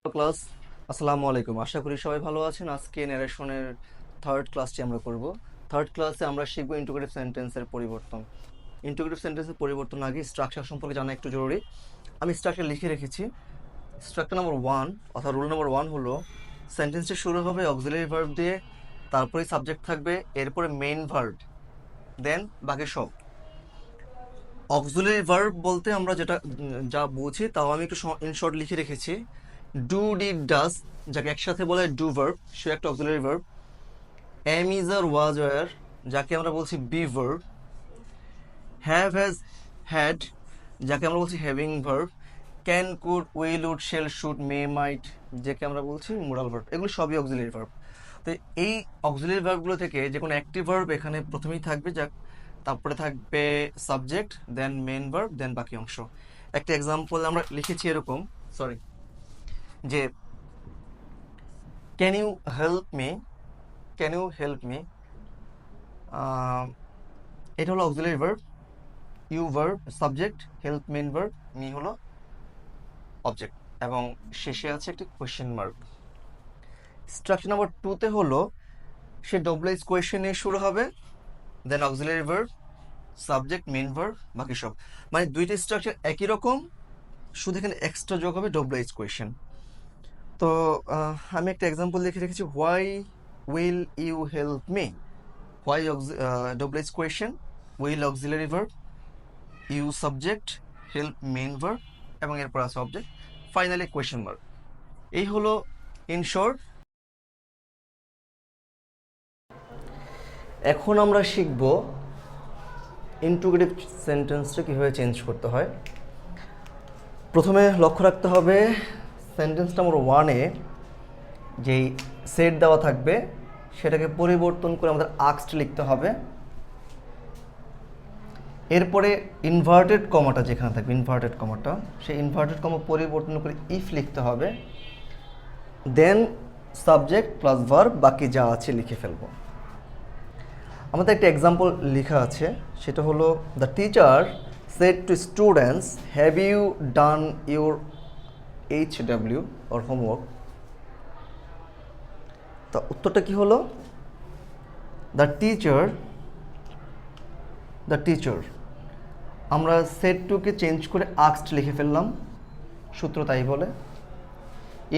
Class আসসালামু আলাইকুম। আশা করি সবাই ভালো আছেন। আজকে ন্যারেশনের থার্ড ক্লাসটি আমরা করব। থার্ড ক্লাসে আমরা শিখব ইন্টিগ্রেটিভ সেন্টেন্সের পরিবর্তন। ইন্টিগ্রেটিভ সেন্টেন্সের পরিবর্তন আগে স্ট্রাকচার সম্পর্কে জানা একটু জরুরি। আমি স্ট্রাকচার লিখে রেখেছি। স্ট্রাকচার নাম্বার 1 অর্থাৎ রুল নাম্বার 1 হলো সেন্টেন্সটি শুরু হবে অক্সিলারি ভার্ব দিয়ে, তারপরে সাবজেক্ট থাকবে, এরপরে মেইন ভার্ব, দেন বাকি সব। অক্সিলারি ভার্ব বলতে আমরা যা বুঝি তাও আমি একটু ইন শর্ট লিখে রেখেছি। ডু, ডিড, ডাজ, যাকে একসাথে বলে ডু ভার্ব, সে একটা auxiliary verb. Am, is, are, was, were, যাকে আমরা বলছি be verb. Have, has, had, যাকে আমরা বলছি having verb. Can, could, will, would, shall, should, may, might, যাকে আমরা বলছি মোরাল ভার্ব। এগুলো সবই অক্সিলারি ভার্ব। তো এই অক্সিলারি ভার্বগুলো থেকে যে কোনো একটি ভার্ব এখানে প্রথমেই থাকবে, যা তারপরে থাকবে subject, then main verb, then বাকি অংশ। একটা এক্সাম্পল আমরা লিখেছি এরকম, সরি, যে can you help me, can you help me, এটা হলো auxiliary verb, you verb subject, help main verb, me হলো অবজেক্ট, এবং শেষে আছে একটি কোয়েশ্চেন মার্ক। স্ট্রাকচার নাম্বার 2-তে হলো সে ডবল কোয়েশ্চেন নিয়ে শুরু হবে, then auxiliary verb, subject, main verb, বাকি সব। মানে দুইটা স্ট্রাকচার একই রকম, শুধু এখানে এক্সট্রা যোগ হবে ডবল কোয়েশ্চেন। তো আমি একটা এক্সাম্পল লিখে রেখেছি, why will you help me. Why double question, will auxiliary verb, you subject, help main verb, এবং এরপর আছে অবজেক্ট, ফাইনালি কোয়েশ্চেন মার্ক। এই হলো ইন শর্ট। এখন আমরা শিখব ইন্টিগ্রেটিভ সেন্টেন্সটা কীভাবে চেঞ্জ করতে হয়। প্রথমে লক্ষ্য রাখতে হবে সেন্টেন্স নাম্বার 1-এ যেই সেট দেওয়া থাকবে সেটাকে পরিবর্তন করে আমাদের আক্সড লিখতে হবে। এরপরে ইনভার্টেড কমাটা যেখানে থাকবে, ইনভার্টেড কমাটা, সেই ইনভার্টেড কমা পরিবর্তন করে ইফ লিখতে হবে, দেন সাবজেক্ট প্লাস ভার্ব, বাকি যা আছে লিখে ফেলবো। আমাদের একটা এক্সাম্পল লেখা আছে, সেটা হলো the teacher said to students, have you done your HW or homework. তো উত্তরটা কি হলো, দ্য টিচার। আমরা সেড টুকে চেঞ্জ করে আক্সড লিখে ফেললাম, সূত্র তাই বলে।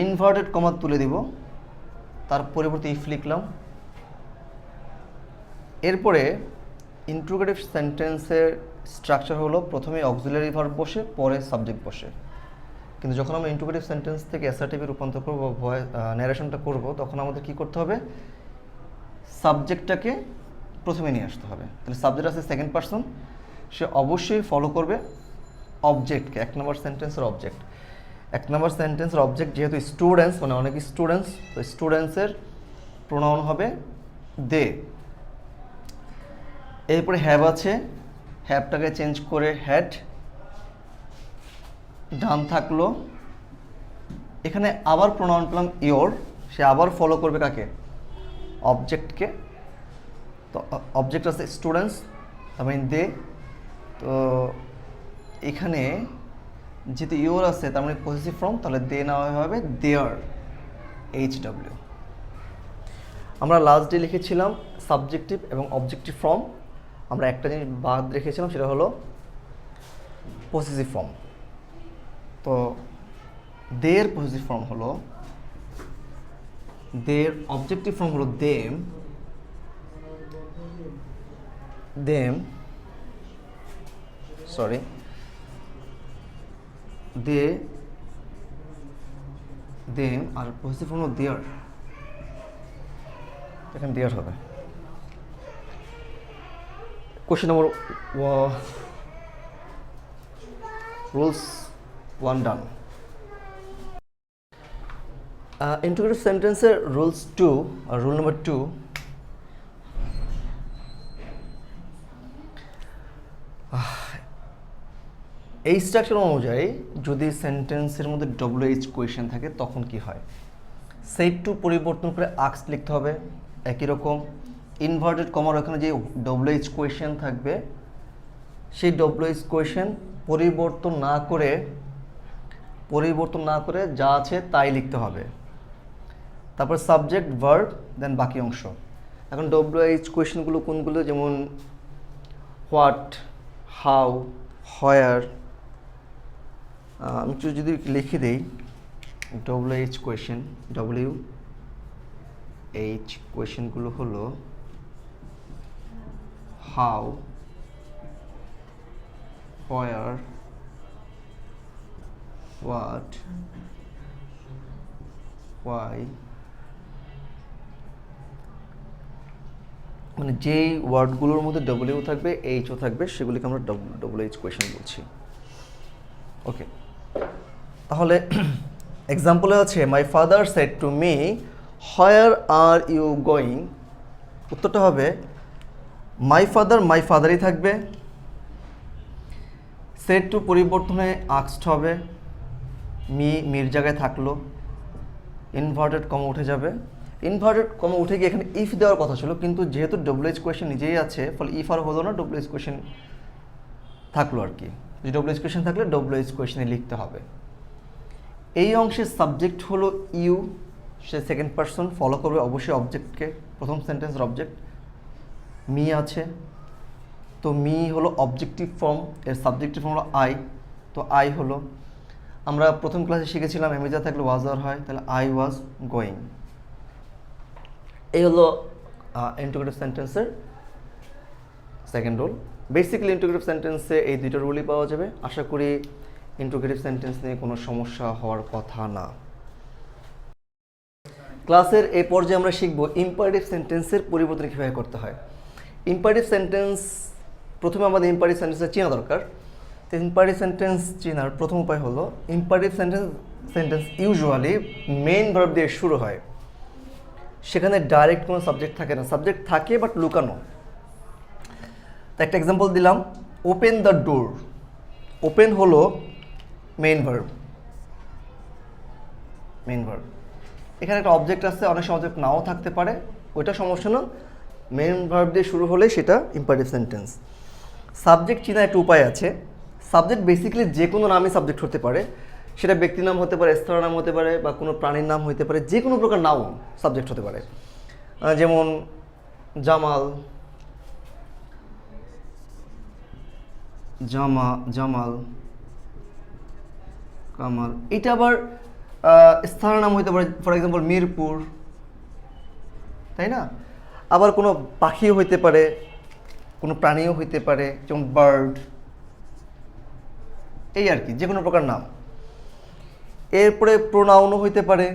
ইনভার্টেড কমা তুলে দিব, তার পরিবর্তে ইফ লিখলাম। এরপরে ইন্টিগ্রেটিভ সেন্টেন্সের স্ট্রাকচার হলো প্রথমে অক্সিলারি ভার্ব বসে, পরে সাবজেক্ট বসে। কিন্তু যখন আমরা ইন্টিগ্রেটিভ সেন্টেন্স থেকে অ্যাসার্টিভে রূপান্তর করবো, ন্যারেশনটা করব, তখন আমাদের কি করতে হবে, সাবজেক্টটাকে প্রথমে নিয়ে আসতে হবে। তাহলে সাবজেক্ট আছে সেকেন্ড পারসন, সে অবশ্যই ফলো করবে অবজেক্টকে, 1 নম্বর সেন্টেন্সের অবজেক্ট। 1 নম্বর সেন্টেন্সের অবজেক্ট যেহেতু স্টুডেন্টস, মানে অনেক স্টুডেন্টস, তো স্টুডেন্টসের প্রোনাউন হবে দে। এরপরে হ্যাভ আছে, হ্যাভটাকে চেঞ্জ করে হ্যাড, ডান থাকলো। এখানে আবার প্রোনাউন পেলাম ইয়োর, সে আবার ফলো করবে কাকে, অবজেক্টকে। তো অবজেক্ট আছে স্টুডেন্টস, আই মিন দে। তো এখানে যেহেতু ইয়োর আছে, তার মানে পজিটিভ ফর্ম, তাহলে দে নেওয়া হবে দেয়ার, HW। আমরা লাস্ট ডে লিখেছিলাম সাবজেক্টিভ এবং অবজেক্টিভ ফর্ম, আমরা একটা জিনিস বাদ রেখেছিলাম, সেটা হলো পসেসিভ ফর্ম। তো দের পসেসিভ ফর্ম হলো, দের অবজেক্টিভ ফর্ম হলো দেম, দেম, আর পসেসিভ ফর্ম হলো দেয়ার, এখানে দেয়ার হবে। কোশ্চেন নম্বর রুলস 1 ডান। ইন্টিগ্রেটিভ সেন্টেন্সের রুলস 2, আর রুল নাম্বার 2, এই স্ট্রাকচার অনুযায়ী যদি সেন্টেন্সের মধ্যে WH কোয়েশ্চেন থাকে তখন কি হয়, সেট টু পরিবর্তন করে আক্সড লিখতে হবে। একই রকম ইনভার্টেড কমার ওখানে যে WH কোয়েশ্চেন থাকবে, সেই WH কোয়েশ্চেন পরিবর্তন না করে পরিবর্তন না করে যা আছে তাই লিখতে হবে। তারপর সাবজেক্ট, ভার্ব, দেন বাকি অংশ। এখন WH কোয়েশ্চেনগুলো কোনগুলো, যেমন হোয়াট, হাউ, হোয়ার। আমি যদি লিখে দিই WH কোয়েশ্চেন, WH কোয়েশ্চেনগুলো হলো হাউ, হোয়ার, হোয়াট, হোয়াই। মানে যেই ওয়ার্ডগুলোর মধ্যে ডব্লিউ থাকবে, এইচও থাকবে, সেগুলিকে আমরা WH কোয়েশ্চেন বলছি। ওকে, তাহলে এক্সাম্পলে আছে my father said to me where are you going. উত্তরটা হবে মাই ফাদারই থাকবে, সেড টু পরিবর্তনে আক্সড হবে, মির জায়গায় থাকলো, ইনভার্টেড কমা উঠে যাবে। ইনভার্টেড কমা উঠে গিয়ে এখানে ইফ দেওয়ার কথা ছিল, কিন্তু যেহেতু WH কোয়েশ্চেন নিজেই আছে, ফলে ইফ আর হলো না, WH কোয়েশ্চেন থাকলো আর কি। যদি WH কোয়েশ্চেন থাকলে WH কোয়েশ্চেনে লিখতে হবে। এই অংশের সাবজেক্ট হলো ইউ, সে সেকেন্ড পারসন, ফলো করবে অবশ্যই অবজেক্টকে, প্রথম সেন্টেন্সের অবজেক্ট মি আছে, তো মি হলো অবজেক্টিভ ফর্ম, এর সাবজেক্টিভ ফর্ম হলো আই, তো আই হলো, আমরা প্রথম ক্লাসে শিখেছিলাম এমিজা থাকলে ওয়াজ আর হয়, তাহলে আই ওয়াজ গোয়িং। এই হলো ইন্টিগ্রেটিভ সেন্টেন্সের সেকেন্ড রুল। বেসিক্যালি ইন্টিগ্রেটিভ সেন্টেন্সে এই দুটো রুলই পাওয়া যাবে। আশা করি ইন্টিগ্রেটিভ সেন্টেন্স নিয়ে কোনো সমস্যা হওয়ার কথা না। ক্লাসের এই পর্যায়ে আমরা শিখব ইম্পারেটিভ সেন্টেন্সের পরিবর্তন কীভাবে করতে হয়। ইম্পারেটিভ সেন্টেন্স, প্রথমে আমাদের ইম্পারেটিভ সেন্টেন্সটা চেনা দরকার। তো ইম্পারেটিভ সেন্টেন্স চেনার প্রথম উপায় হলো, imperative sentence usually main verb দিয়ে শুরু হয়, সেখানে ডাইরেক্ট কোনো সাবজেক্ট থাকে না, সাবজেক্ট থাকে বাট লুকানো। তো একটা এক্সাম্পল দিলাম, ওপেন দ্য ডোর। ওপেন হলো মেইন ভার্ব, এখানে একটা অবজেক্ট আছে, অনেক সময় অবজেক্ট নাও থাকতে পারে, ওইটা সমস্যা না, মেইন ভার্ব দিয়ে শুরু হলে সেটা ইম্পারেটিভ সেন্টেন্স। সাবজেক্ট চেনার একটা উপায় আছে। সাবজেক্ট বেসিক্যালি যে কোনো নামই সাবজেক্ট হতে পারে, সেটা ব্যক্তির নাম হতে পারে, স্থানের নাম হতে পারে, বা কোনো প্রাণীর নাম হতে পারে, যে কোনো প্রকার নাউন সাবজেক্ট হতে পারে। যেমন জামাল, জামাল, কামাল, এটা আবার স্থানের নাম হতে পারে, ফর এক্সাম্পল মিরপুর, তাই না? আবার কোনো পাখিও হইতে পারে, কোনো প্রাণীও হইতে পারে, যেমন বার্ড, এই আর কি, যে কোনো প্রকার নাম। এরপরে প্রোনাউনও হইতে পারে।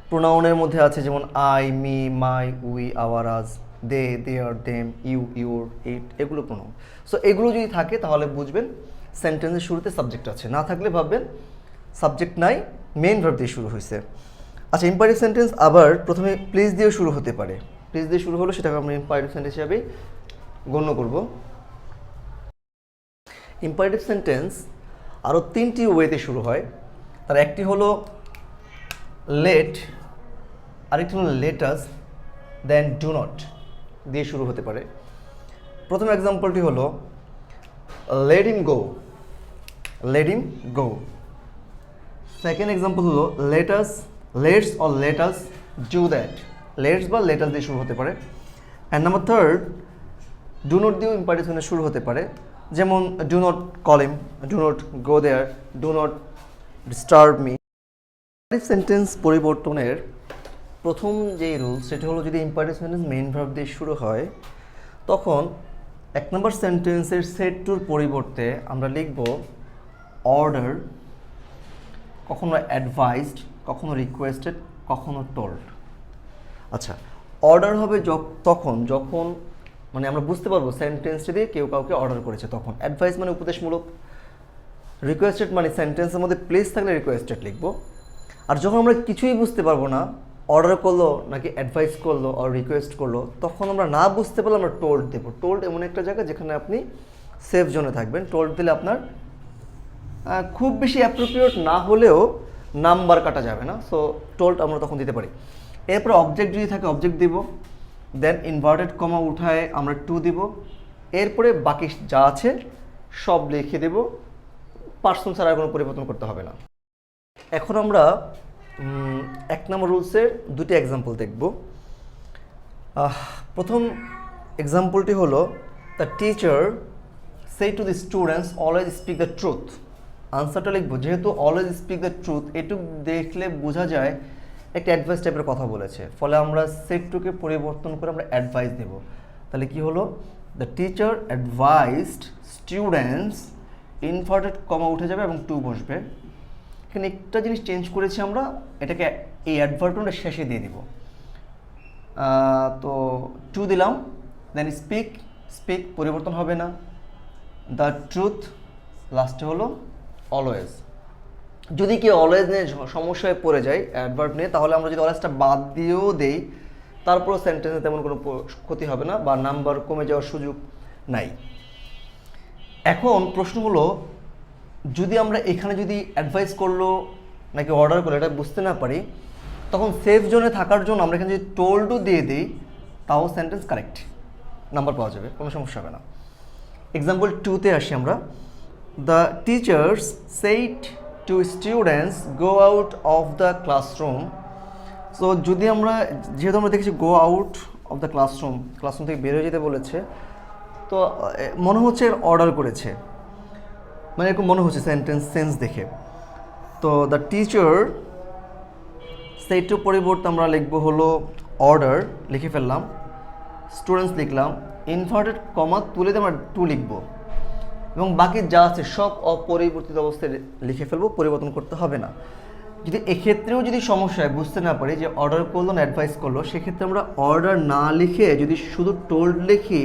প্রোনাউনের মধ্যে আছে যেমন I, me, my, we, our, us, they, their, them, you, your, it, এগুলো প্রোনাউন। সো এগুলো যদি থাকে তাহলে বুঝবেন সেন্টেন্সের শুরুতে সাবজেক্ট আছে, না থাকলে ভাববেন সাবজেক্ট নাই, মেইন ভার্ব দিয়ে শুরু হয়েছে। আচ্ছা, ইম্পারেটিভ সেন্টেন্স আবার প্রথমে প্লিজ দিয়ে শুরু হতে পারে। প্লিজ দিয়ে শুরু হলো, সেটাকে আমরা ইম্পারেটিভ সেন্টেন্স হিসাবেই গণ্য করব। ইম্পারেটিভ সেন্টেন্স আরও 3টি ওয়েতে শুরু হয়। তার একটি হলো লেট, আরেকটি হলো লেটাস, দেন ডু নট দিয়ে শুরু হতে পারে। প্রথম এক্সাম্পলটি হলো let him go, let him go. Second example হলো let's or let us do that, let's বা লেটাস দিয়ে শুরু হতে পারে। And number third, do not দিয়েও ইম্পারেটিভ সেন্টেন্স শুরু হতে পারে, যেমন do not call him, do not go there, do not disturb me. Imperative sentence পরিবর্তনের প্রথম যেই রুল, সেটা হলো যদি ইম্পারেটিভ সেন্টেন্স মেইন ভার্ব দিয়ে শুরু হয়, তখন 1 নম্বর সেন্টেন্সের সেড টুর পরিবর্তে আমরা লিখব অর্ডার, কখনো অ্যাডভাইসড, কখনো রিকোয়েস্টেড, কখনো টোল্ড। আচ্ছা, অর্ডার হবে তখন যখন মানে আমরা বুঝতে পারবো সেন্টেন্সটি দিয়ে কেউ কাউকে অর্ডার করেছে, তখন। অ্যাডভাইস মানে উপদেশমূলক, রিকোয়েস্টেড মানে সেন্টেন্সের মধ্যে প্লেস থাকলে রিকোয়েস্টেড লিখবো। আর যখন আমরা কিছুই বুঝতে পারবো না, অর্ডার করলো নাকি অ্যাডভাইস করলো আর রিকোয়েস্ট করলো, তখন আমরা না বুঝতে পারলে আমরা টোল্ড দেবো। টোল্ড এমন একটা জায়গা যেখানে আপনি সেফ জোনে থাকবেন। টোল্ড দিলে আপনার খুব বেশি অ্যাপ্রোপ্রিয়েট না হলেও নাম্বার কাটা যাবে না, সো টোল্ড আমরা তখন দিতে পারি। এরপর অবজেক্ট যদি থাকে অবজেক্ট দিব, দেন ইনভার্টেড কমা উঠায় আমরা টু দিব, এরপরে বাকি যা আছে সব লিখে দেব পার্সন ছাড়া আর কোনো পরিবর্তন করতে হবে না। এখন আমরা 1 নম্বর রুলসের দুটি এক্সাম্পল দেখব। প্রথম এক্সাম্পলটি হলো the teacher say to the students always speak the truth. আনসারটা লিখবো, যেহেতু অলওয়েজ স্পিক দ্য ট্রুথ এটুক দেখলে বোঝা যায় একটা অ্যাডভাইস টাইপের কথা বলেছে, ফলে আমরা সেটটুকে পরিবর্তন করে আমরা অ্যাডভাইস দেব। তাহলে কি হলো, the teacher advised students, inverted comma উঠে যাবে এবং টু বসবে। এখানে একটা জিনিস চেঞ্জ করেছি আমরা, এটাকে এই অ্যাডভার্বটা শেষে দিয়ে দিব। তো টু দিলাম, দেন স্পিক, স্পিক পরিবর্তন হবে না, দ্য ট্রুথ লাস্টে হলো অলওয়েজ। যদি কেউ অলওয়েজ নিয়ে সমস্যায় পড়ে যায় অ্যাডভার্ব নিয়ে, তাহলে আমরা যদি অলওয়েজটা বাদ দিয়েও দেই তারপরও সেন্টেন্সে তেমন কোনো ক্ষতি হবে না বা নাম্বার কমে যাওয়ার সুযোগ নাই। এখন প্রশ্ন হলো, যদি আমরা এখানে যদি অ্যাডভাইস করলো নাকি অর্ডার করলো এটা বুঝতে না পারি, তখন সেফ জোনে থাকার জন্য আমরা এখানে যদি টোল্ডও দিয়ে দিই তাও সেন্টেন্স কারেক্ট, নাম্বার পাওয়া যাবে, কোনো সমস্যা হবে না। এক্সাম্পল 2তে আসি আমরা। The teachers said to students go out of the classroom. So যদি আমরা, যেহেতু আমরা দেখেছি go out of the classroom, classroom থেকে বের হয়ে যেতে বলেছে, তো মনে হচ্ছে অর্ডার করেছে, মানে এরকম মনে হচ্ছে সেন্টেন্স সেন্স দেখে। তো দ্য টিচার সেইটার পরিবর্তে আমরা লিখবো হলো অর্ডার, লিখে ফেললাম, স্টুডেন্টস লিখলাম, ইনভার্টেড কমা তুলে দিয়ে আমরা টু লিখবো এবং বাকি যা আছে সব অপরিবর্তিত অবস্থায় লিখে ফেলবো, পরিবর্তন করতে হবে না। যদি এক্ষেত্রেও যদি সমস্যায় বুঝতে না পারি যে অর্ডার করলো না অ্যাডভাইস করলো, সেক্ষেত্রে আমরা অর্ডার না লিখে যদি শুধু টোল্ড লিখি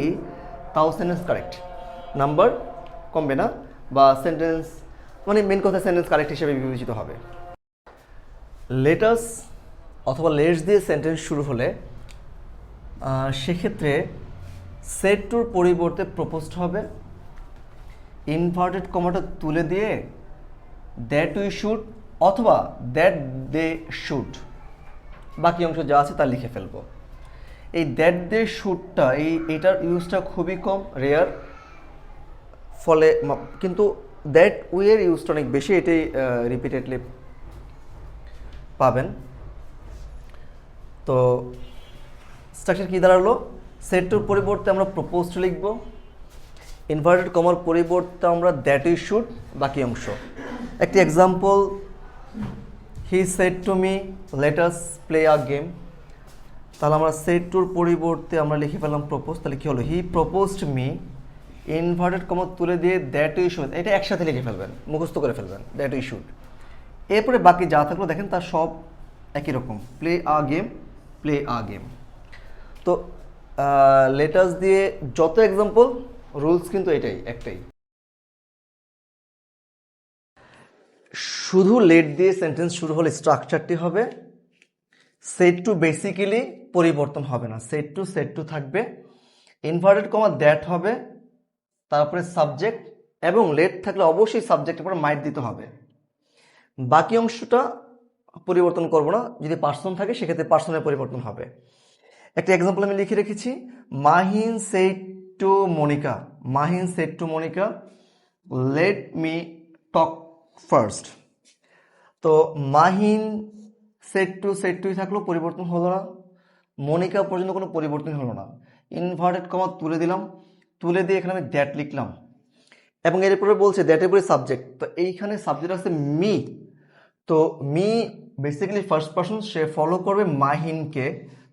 তাও সেন্টেন্স কারেক্ট, নাম্বার কমবে না বা সেন্টেন্স, মানে মেন কথা সেন্টেন্স কারেক্ট হিসেবে বিবেচিত হবে। লেটাস অথবা লেটস দিয়ে সেন্টেন্স শুরু হলে সেক্ষেত্রে সেড টুর পরিবর্তে প্রপোজড হবে, ইনভার্টেড কমাটা তুলে দিয়ে দ্যাট উই শুড অথবা দ্যাট দে শুড, বাকি অংশ যা আছে তা লিখে ফেলবো। এই দ্যাট দে শুডটা এইটার ইউজটা খুবই কম, রেয়ার, ফলে কিন্তু দ্যাট উইয়ের ইউজটা অনেক বেশি, এটাই রিপিটেডলি পাবেন। তো স্ট্রাকচার কী দাঁড়ালো, সেটটুর পরিবর্তে আমরা প্রপোজড লিখব, ইনভার্টেড কমার পরিবর্তে আমরা দ্যাট উই শুড, বাকি অংশ। একটি example, he said to me let us play a game. তাহলে আমরা সেড টুর পরিবর্তে আমরা লিখে ফেললাম প্রপোজ, তাহলে কী হলো, he proposed me, inverted comma তুলে দিয়ে দ্যাট উই শুড, এটা একসাথে লিখে ফেলবেন, মুখস্থ করে ফেলবেন, দ্যাট উই শুড। এরপরে বাকি যা থাকলো দেখেন তার সব একই রকম, play a game, play a game. তো লেটাস দিয়ে যত এক্সাম্পল, রুলস কিন্তু এটাই একটাই। শুধু লেট দিয়ে সেন্টেন্স শুরু হলে স্ট্রাকচারটি হবে সেড টু, বেসিক্যালি পরিবর্তন হবে না, সেড টু থাকবে, ইনভার্টেড কমা দ্যাট হবে, তারপরে সাবজেক্ট, এবং লেট থাকলে অবশ্যই সাবজেক্টের পরে মাইট দিতে হবে। বাকি অংশটা পরিবর্তন করব না, যদি পার্সন থাকে সেক্ষেত্রে পার্সনের পরিবর্তন হবে। একটা এক্সাম্পল আমি লিখে রেখেছি, Mahin said to Monica, Mahin said to Monica let me talk first. তো মাহিন সেড টুই থাকলো, পরিবর্তন হলো না, মনিকা পর্যন্ত কোনো পরিবর্তন হলো না, ইনভার্টেড কমা তুলে দিলাম, তুলে দিয়ে এখানে আমি দ্যাট লিখলাম এবং এরপরে বলছে দ্যাটের পরে সাবজেক্ট, তো এইখানে সাবজেক্ট আছে মি, তো মি বেসিক্যালি ফার্স্ট পারসন, সে ফলো করবে মাহিনকে,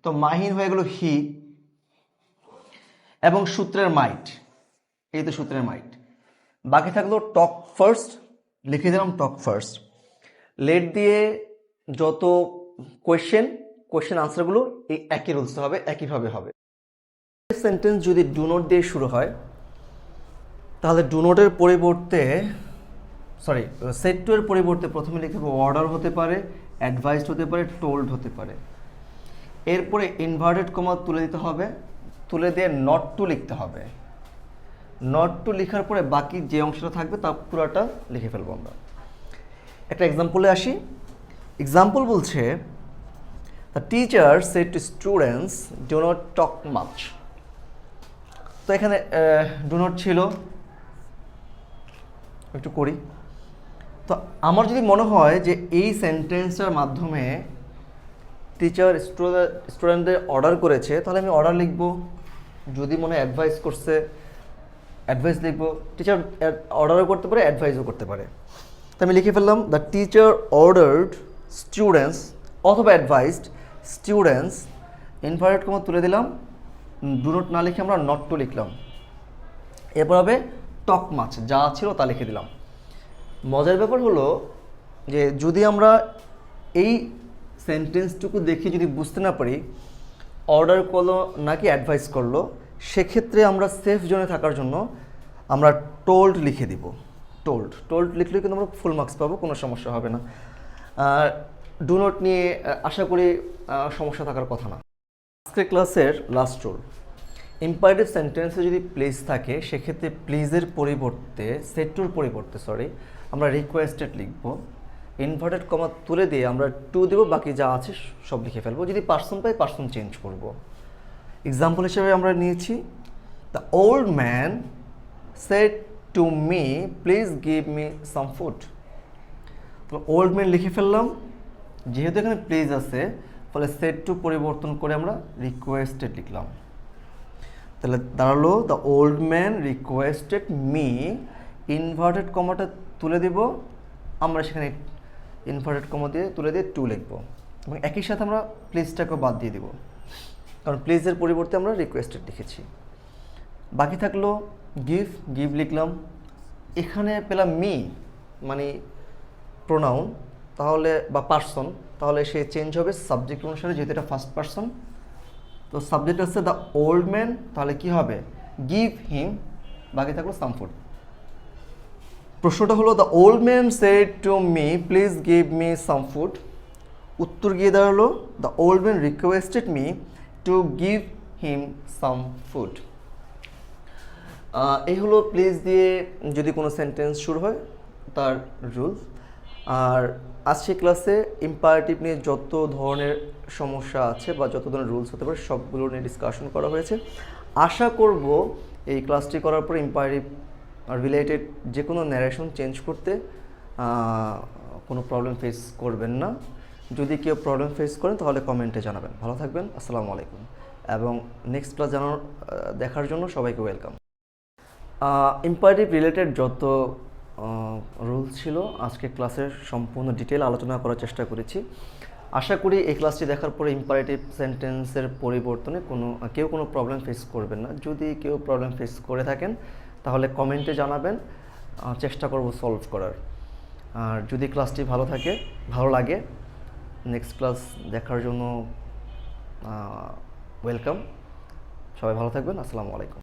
তো মাহিন হয়ে গেল হি, এবং সূত্রের মাইট, এই তো সূত্রের মাইট। বাকি থাকলো টক ফার্স্ট, লিখে দিলাম টক ফার্স্ট। লেট দিয়ে যত কোয়েশ্চেন আনসারগুলো এই একই রুলস হবে, একইভাবে হবে। সেন্টেন্স যদি ডু নট দিয়ে শুরু হয় তাহলে ডু নটের পরিবর্তে, সরি, সেড টু এর পরিবর্তে প্রথমে লিখতে হবে অর্ডার হতে পারে, অ্যাডভাইসড হতে পারে, টোল্ড হতে পারে। এরপরে ইনভার্টেড কমা তুলে দিতে হবে, তুলে দিয়ে নট টু লিখতে হবে, নট টু লেখার পরে বাকি যে অংশটা থাকবে তা পুরোটা লিখে ফেলবো আমরা। একটা এক্সাম্পলে আসি। এক্সাম্পল বলছে the teacher said to students do not talk much. তো এখানে ডু নট ছিল, একটু করি, তো আমার যদি মনে হয় যে এই সেন্টেন্সটার মাধ্যমে টিচার স্টুডেন্টদের অর্ডার করেছে, তাহলে আমি অর্ডার লিখবো। যদি মনে অ্যাডভাইস করছে, অ্যাডভাইস লিখবো। টিচার অর্ডারও করতে পারে, অ্যাডভাইসও করতে পারে। তো আমি লিখে ফেললাম দ্য টিচার অর্ডার্ড স্টুডেন্টস, অথবা অ্যাডভাইসড স্টুডেন্টস, ইনভার্টেড কমা তুলে দিলাম, ডু নট না লিখে আমরা নট টু লিখলাম। এরপর হবে টক মাছ, যা ছিল তা লিখে দিলাম। মজার ব্যাপার হলো যে যদি আমরা এই সেন্টেন্সটুকু দেখে যদি বুঝতে না পারি অর্ডার করলো নাকি অ্যাডভাইস করলো, সেক্ষেত্রে আমরা সেফ জোনে থাকার জন্য আমরা টোল্ড লিখে দিব। টোল্ড লিখলে কিন্তু আমরা ফুল মার্কস পাবো, কোনো সমস্যা হবে না। আর ডু নট নিয়ে আশা করি সমস্যা থাকার কথা না। আজকের ক্লাসের লাস্ট রুল, ইম্পারেটিভ সেন্টেন্সে যদি প্লিজ থাকে সেক্ষেত্রে প্লিজের পরিবর্তে, সেট টুর পরিবর্তে আমরা রিকোয়েস্টেড লিখব। ইনভার্টেড কমা তুলে দিয়ে আমরা টু দেব, বাকি যা আছে সব লিখে ফেলবো। যদি পার্সন পাই পার্সন চেঞ্জ করব। এক্সাম্পল হিসেবে আমরা নিয়েছি the old man said to me please give me some food. তো ওল্ড ম্যান লিখে ফেললাম, যেহেতু এখানে প্লিজ আছে ফলে সেট টু পরিবর্তন করে আমরা রিকোয়েস্টেড লিখলাম। তাহলে দাঁড়ালো the old man requested me, inverted কমাটা তুলে দেব, আমরা সেখানে ইনভার্টেড কমা দিয়ে তুলে দিয়ে টু লিখবো, এবং একই সাথে আমরা প্লিজটাকেও বাদ দিয়ে দেবো, কারণ প্লিজের পরিবর্তে আমরা রিকোয়েস্টেড লিখেছি। বাকি থাকলো গিভ লিখলাম, এখানে পেলাম মি মানে প্রোনাউন, তাহলে বা পার্সন, তাহলে সে চেঞ্জ হবে সাবজেক্ট অনুসারে, যেহেতু এটা ফার্স্ট পার্সন। তো সাবজেক্ট হচ্ছে দ্য ওল্ড ম্যান, তাহলে কি হবে গিভ হিম, বাকি থাকলো সাম ফুড। প্রশ্নটা হলো the old man said to me please give me some food. উত্তর গিয়ে দাঁড়ালো the old man requested me to give him some food. এই হলো প্লিজ দিয়ে যদি কোনো সেন্টেন্স শুরু হয় তার রুলস। আর আজকে ক্লাসে ইম্পারেটিভ নিয়ে যত ধরনের সমস্যা আছে বা যত ধরনের রুলস হতে পারে সবগুলো নিয়ে ডিসকাশন করা হয়েছে। আশা করব এই ক্লাসটি করার পর ইম্পারেটিভ রিলেটেড যে কোনো ন্যারেশন চেঞ্জ করতে কোনো প্রবলেম ফেস করবেন না। যদি কেউ প্রবলেম ফেস করেন তাহলে কমেন্টে জানাবেন। ভালো থাকবেন, আসসালামু আলাইকুম। এবং নেক্সট ক্লাস দেখার জন্য সবাইকে ওয়েলকাম। ইম্পারেটিভ রিলেটেড যত রুলস ছিল আজকে ক্লাসের সম্পূর্ণ ডিটেল আলোচনা করার চেষ্টা করেছি। আশা করি এই ক্লাসটি দেখার পরে ইম্পারেটিভ সেন্টেন্সের পরিবর্তনে কেউ কোনো প্রবলেম ফেস করবেন না। যদি কেউ প্রবলেম ফেস করে থাকেন তাহলে কমেন্টে জানাবেন, চেষ্টা করব সলভ করার। আর যদি ক্লাসটি ভালো লাগে নেক্সট ক্লাস দেখার জন্য ওয়েলকাম। সবাই ভালো থাকবেন, আসসালামু আলাইকুম।